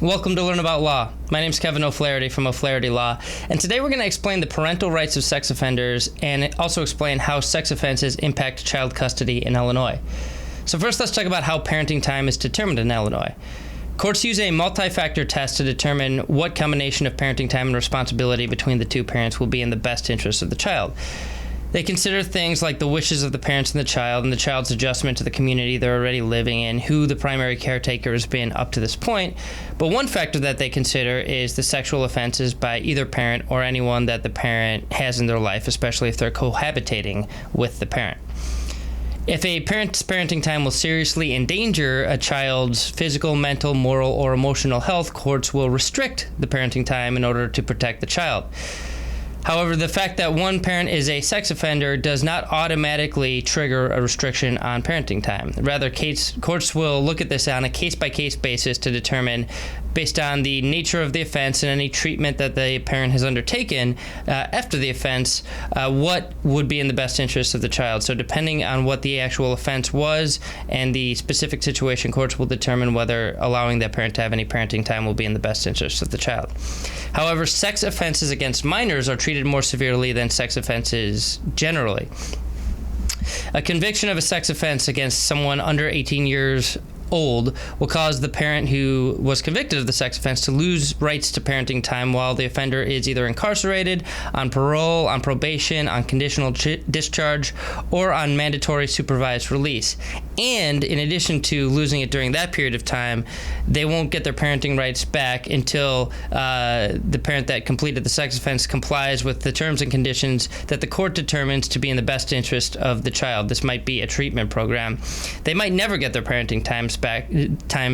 Welcome to Learn About Law. My name is Kevin O'Flaherty from O'Flaherty Law, and today we're going to explain the parental rights of sex offenders and also explain how sex offenses impact child custody in Illinois. So first, let's talk about how parenting time is determined in Illinois. Courts use a multi-factor test to determine what combination of parenting time and responsibility between the two parents will be in the best interest of the child. They consider things like the wishes of the parents and the child's adjustment to the community they're already living in, who the primary caretaker has been up to this point. But one factor that they consider is the sexual offenses by either parent or anyone that the parent has in their life, especially if they're cohabitating with the parent. If a parent's parenting time will seriously endanger a child's physical, mental, moral, or emotional health, courts will restrict the parenting time in order to protect the child. However, the fact that one parent is a sex offender does not automatically trigger a restriction on parenting time. Rather, courts will look at this on a case-by-case basis to determine, based on the nature of the offense and any treatment that the parent has undertaken after the offense, what would be in the best interest of the child. So depending on what the actual offense was and the specific situation, courts will determine whether allowing that parent to have any parenting time will be in the best interest of the child. However, sex offenses against minors are treated more severely than sex offenses generally. A conviction of a sex offense against someone under 18 years old will cause the parent who was convicted of the sex offense to lose rights to parenting time while the offender is either incarcerated, on parole, on probation, on conditional discharge, or on mandatory supervised release. And in addition to losing it during that period of time, they won't get their parenting rights back until the parent that completed the sex offense complies with the terms and conditions that the court determines to be in the best interest of the child. This might be a treatment program. They might never get their parenting time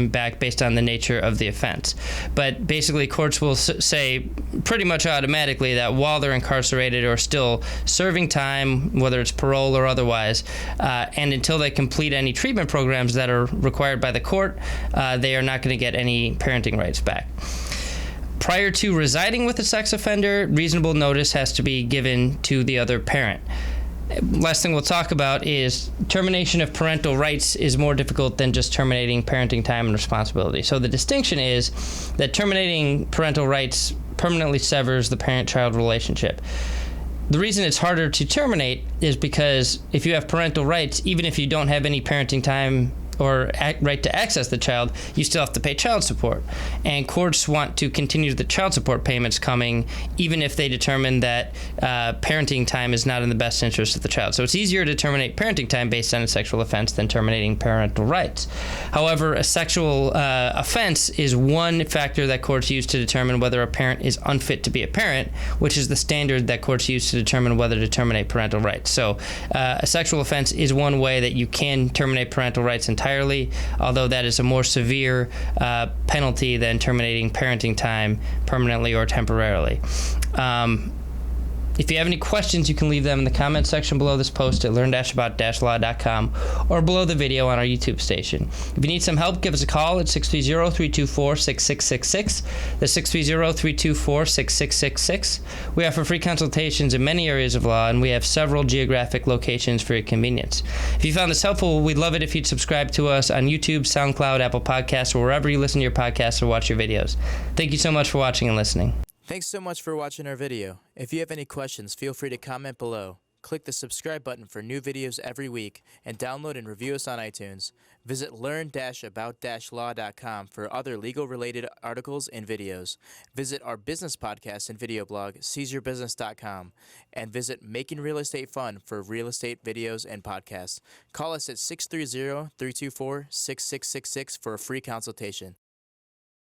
back based on the nature of the offense. But basically, courts will say pretty much automatically that while they're incarcerated or still serving time, whether it's parole or otherwise, and until they complete any treatment programs that are required by the court, they are not going to get any parenting rights back. Prior to residing with a sex offender, reasonable notice has to be given to the other parent. Last thing we'll talk about is termination of parental rights is more difficult than just terminating parenting time and responsibility. So the distinction is that terminating parental rights permanently severs the parent-child relationship. The reason it's harder to terminate is because if you have parental rights, even if you don't have any parenting time or right to access the child, you still have to pay child support. And courts want to continue the child support payments coming, even if they determine that parenting time is not in the best interest of the child. So it's easier to terminate parenting time based on a sexual offense than terminating parental rights. However, a sexual offense is one factor that courts use to determine whether a parent is unfit to be a parent, which is the standard that courts use to determine whether to terminate parental rights. So a sexual offense is one way that you can terminate parental rights entirely, although that is a more severe penalty than terminating parenting time permanently or temporarily. If you have any questions, you can leave them in the comment section below this post at learn-about-law.com or below the video on our YouTube station. If you need some help, give us a call at 630-324-6666. That's 630-324-6666. We offer free consultations in many areas of law, and we have several geographic locations for your convenience. If you found this helpful, we'd love it if you'd subscribe to us on YouTube, SoundCloud, Apple Podcasts, or wherever you listen to your podcasts or watch your videos. Thank you so much for watching and listening. Thanks so much for watching our video. If you have any questions, feel free to comment below. Click the subscribe button for new videos every week, and download and review us on iTunes. Visit learn-about-law.com for other legal-related articles and videos. Visit our business podcast and video blog, seizeyourbusiness.com, and visit Making Real Estate Fun for real estate videos and podcasts. Call us at 630-324-6666 for a free consultation.